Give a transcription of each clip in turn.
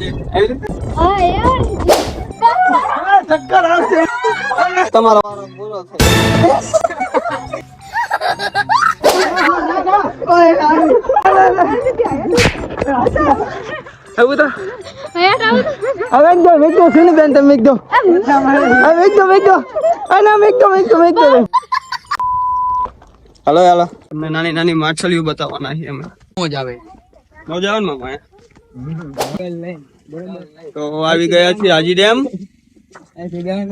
હા યાર ચક્કર આવશે તમારો વારો પૂરો થયો હવે તો હવે મેક દો સુની બેન તમે મેક દો મેક દો આના મેક દો હાલો હાલો તમને નાની નાની માછલીઓ બતાવવાના છે અમે મોજ આવે ને મામા તો આવી ગયા છે હાજી ડેમ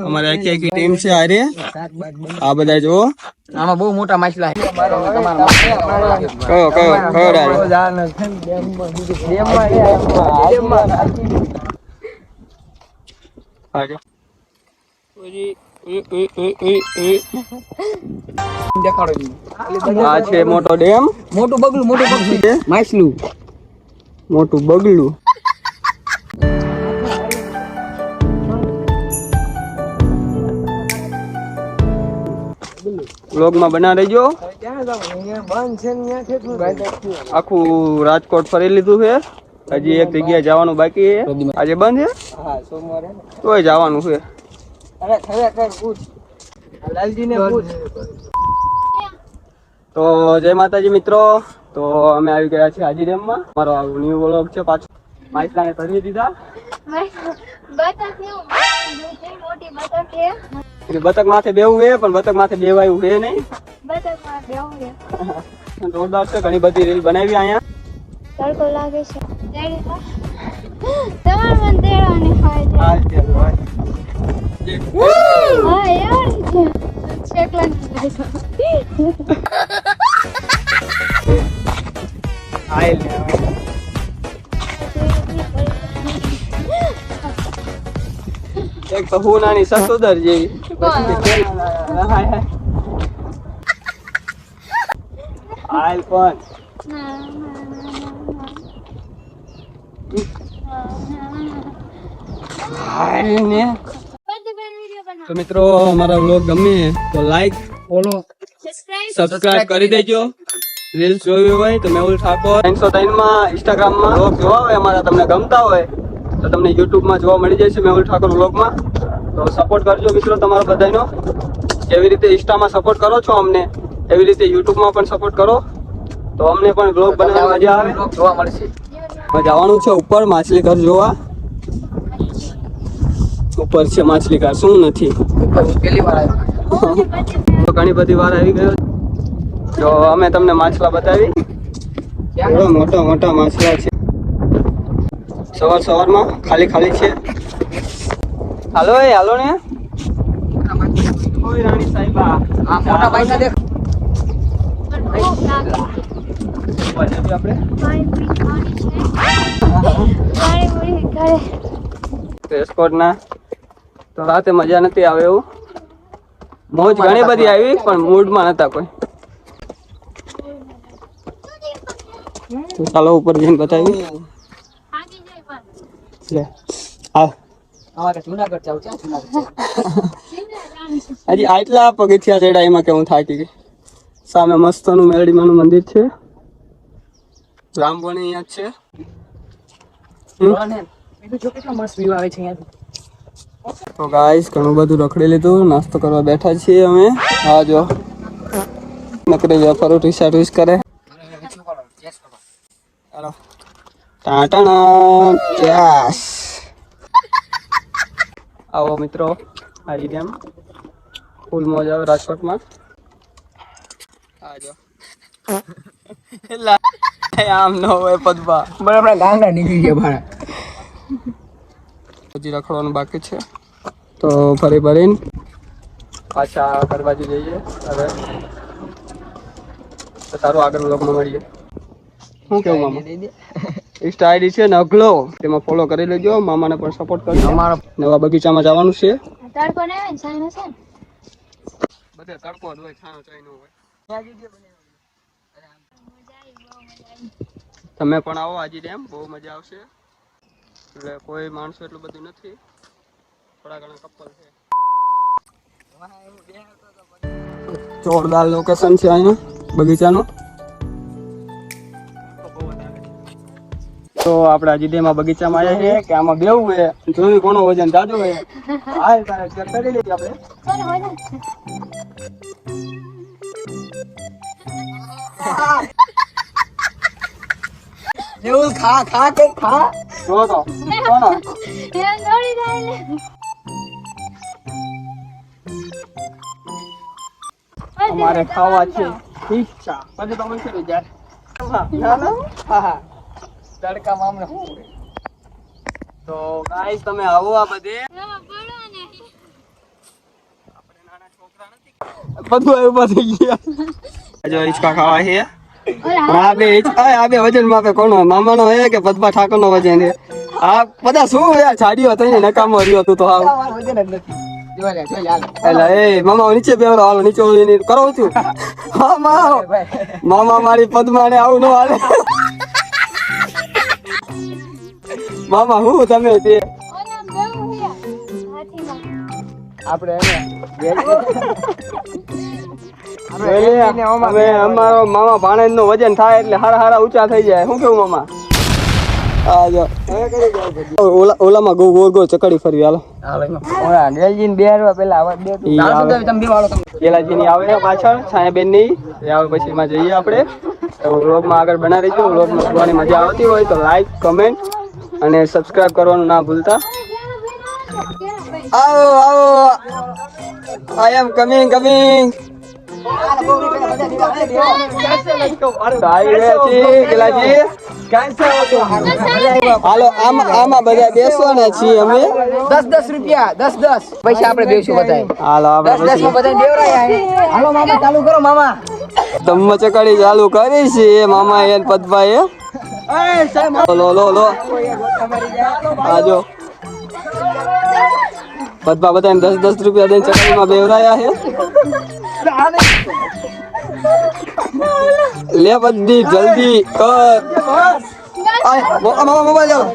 અમારે આખી ટીમ છે આરે આ બધા જો આમાં બહુ મોટા માછલા છે કયો આ છે મોટો ડેમ મોટું બગલું છે માછલું મોટું બગલું વ્લોગમાં બના રહેજો આખું રાજકોટ ફરી લીધું છે હજી એક જગ્યાએ જવાનું બાકી છે આજે બંધ છે તોય જવાનું છે તો જય માતાજી મિત્રો તો અમે આવી ગયા છીએ હાજી ડેમમાં મારો ન્યુ વ્લોગ છે પાછો માછલાને તરી દીધા બતક માથે બેવું છે પણ બતક માથે બેવાયું છે નહીં જોરદાર છે ઘણી બધી રીલ બનાવી અહીંયા તડકો લાગે છે તમાર મન તેડાને ખાય છે હા યાર શેકલા એક તો હું નાની સસુદર જેવી આયલ પણ તો મિત્રો અમારા વ્લોગ ગમે તો લાઈક ફોલો સબસ્ક્રાઇબ કરી દેજો રીલ્સ જોવી હોય તો મેહુલ ઠાકોર 303 માં ઇન્સ્ટાગ્રામ માં વ્લોગ જોવા હોય અમારા તમને ગમતા હોય તો તમને યુટ્યુબ માં જોવા મળી જશે મેહુલ ઠાકોર વ્લોગ માં તો સપોર્ટ કરજો મિત્રો તમારો બધાનો જેવી રીતે ઇન્સ્ટામાં સપોર્ટ કરો છો અમને એવી રીતે યુટ્યુબ માં પણ સપોર્ટ કરો તો અમને પણ વ્લોગ બનાવવા મજા આવે જોવા મળશે જવાનું છે ઉપર માછલી ઘર જોવા ઉપર છે માછલી ઘર શું નથી પેલી વાર આવ્યો તો ઘણી બધી વાર આવી ગયો તો અમે તમને માછલા બતાવી મોટા મોટા માછલા છે સવારમાં ખાલી છે હાલો ને ઓય રાણી સાહેબા આ મોટા પૈસા દેખ આપણે રેસકોટ ના તો રાતે મજા નથી આવે એવું મોજ ઘણી બધી આવી પણ મૂડમાં નતા કોઈ તો ચાલો ઉપર જઈને બતાવી લે જુનાગઢ જાવ છે હજી આટલા પગથિયા ચડ્યા એમાં કે હું થાકી ગઈ સામે મસ્તનું મેરડીમાનું મંદિર છે રામવણી અહીંયા છે તો ગાઈસ ઘણું બધું રખડી લીધું નાસ્તો કરવા બેઠા છીએ અમે હા જો નકરી વેફરો ટીશા ટીશ કરે ટાટા યસ આવો મિત્રો હાજી ડેમ ફૂલ મોજ આવે રાજકોટમાં આજો આમ ન હોય પદબા બરાબર ગાંડા નીકળી ગયા ભાડા હજી રખડવાનું બાકી છે તો ફરી ભરીને પાછા ઘર બાજુ જઈએ હવે તો સારું આગળ બ્લોગમાં મળીએ શું કેવું મામા ઇન્સ્ટા આઈડી છે નગલો તેમાં ફોલો કરી લેજો મામાને પણ સપોર્ટ કરજો અમારો નવા બગીચામાં જવાનું છે તડકો ને આવે ને સાઈન હશે ને બધે તડકો જ હોય છાનો ચાઈ નો હોય તમે પણ આવો હાજી ડેમ બહુ મજા આવશે એટલે કોઈ માણસો એટલું બધું નથી થોડા ઘણા કપલ છે જોરદાર લોકેશન છે અહીંયા બગીચાનું તો તો આપણે અજીદેમાં બગીચામાં આવ્યા છીએ કે આમાં બેવું છે જોયું કોનો વજન જાજો છે હાલ તારે ચેક કરી લઈએ આપણે ચાલો વજન એવું ખા ખા કે ખા જો તો કોનો એ દોડી જાય ને અમારે ખાવા છે ઈચ્છા પછી તો મને કરી જાય ના ના હા હા તડકામાં હમણાં શું હોય? તો ગાઈસ તમે આવો આ બધે બધું આવ્યું થઈ ગયા જો ઈચકા ખાવા છે આ બે વજન માપે કોનો મામાનો હે કે પદ્મા ઠાકોરનો વજન છે આ બધા શું યાર છાડીઓ થઈને નકામો રહ્યો તું તો હાવ વજન જ નથી. જોઈ લે, હાલ. એટલે એ મામા નીચે બેવરો હાલો નીચે ઓળીને કરો છું હા મામા મારી પદ્મા ને આવું ન હાલે મામા હું તમે તે ઓલા બેવું છે હાથીમાં આપણે અમે અમારો મામા ભાણેજ નું વજન થાય એટલે હારા હારા ઊંચા થઈ જાય શું કેવું મામા આ જો ઓલામાં ગો ગો ગો ચકડી ફરવી હાલો ગેલાજીની આવે પાછળ છાયાબેન ની આવે પછી માં જઈએ આપણે વ્લોગ માં આગળ બનાવી રહીશું વ્લોગ માં જોવાની મજા આવતી હોય તો લાઈક કમેન્ટ અને સબસ્ક્રાઇબ કરવાનું ના ભૂલતા આવો આવો આઈ એમ કમિંગ હાલો આમાં બધા બેસવાના છીએ અમે 10 રૂપિયા 10 પૈસા આપણે બેસું બધા હાલો આપણે 10 માં બધા દેવરાય હાલો મામા ચાલુ કરો મામા ધમ્મ ચકડી ચાલુ કરી છે મામા એ પદભાઈ લો લો લો આજો પદભા બધાને 10 રૂપિયા દઈને ચકડીમાં બેવરાયા છે લે બધી જલ્દી કર આય મામા મોબાઈલ જાવ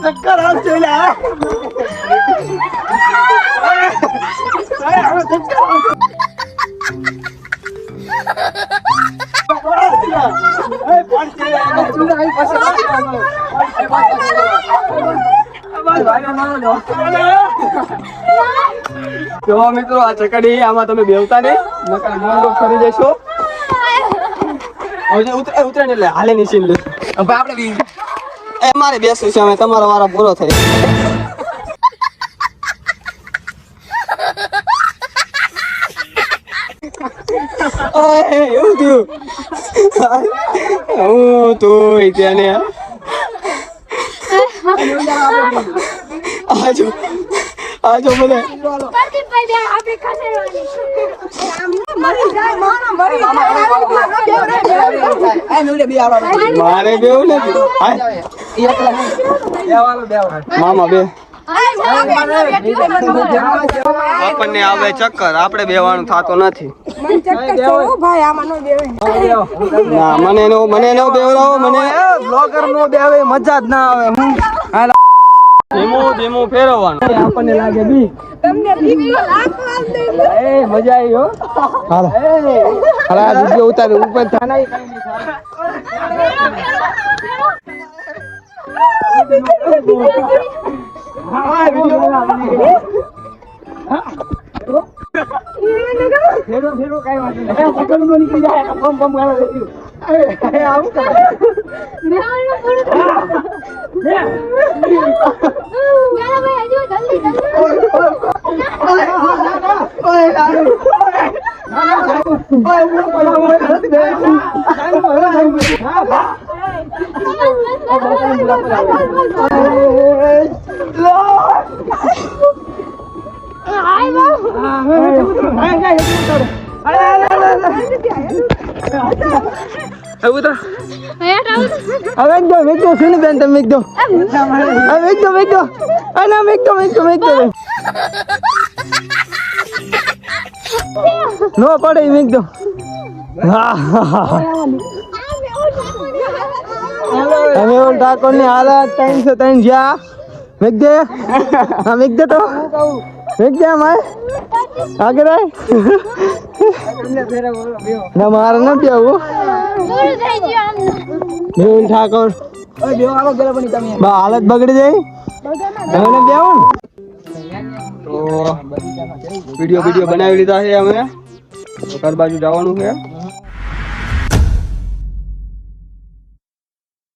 ચક્કર આવશે લ્યા જો મિત્રો આ ચકડી આમાં તમે બેવતા નહીં નકર મોંડો કરી દેશો હવે ઉતરે ને એટલે હાલે ની સીન લે આપણે એ મારે બેસવું છે અમે તમારો વારો પૂરો થઈ એવું થયું હું તું ત્યાંને આજો આજો મને પ્રદીપભાઈ બે આપણે ખસેડવાની મારે બેવું નથી મામા બે આપણને આવે ચક્કર આપણે બેવાનું થતું નથી ના મને નો બેવરાવો મને બ્લોગર નો બેવે મજા જ ના આવે હું ધીમું ધીમું ફેરવવાનું આપણને લાગે બી તમને બીક લાગવા દે એ મજા આવી હો હાલો હાલો આ વિડિયો ઉતારે ઉપર થાના ફેરો કઈ વાત નહીં સકડી નો નીકળી જાય બમ બમ ગાળો દેતી અરે આવું કરે મેવાનું પૂરું ગાલા ભાઈ હજુ જલ્દી નો પડે મેક દો અમે ઓલ ઠાકોર ની હાલત 303 જ્યાં મેક દે હા મેક દે તો મેક દે માય આગળ આય ના મારે નથી આવું પૂરું થઈ ગયું મેહુલ ઠાકોર બા હાલત બગડી જાય હવે નથી આવું ને તો વિડીયો બનાવી લીધા છે અમે તો ઘર બાજુ જવાનું છે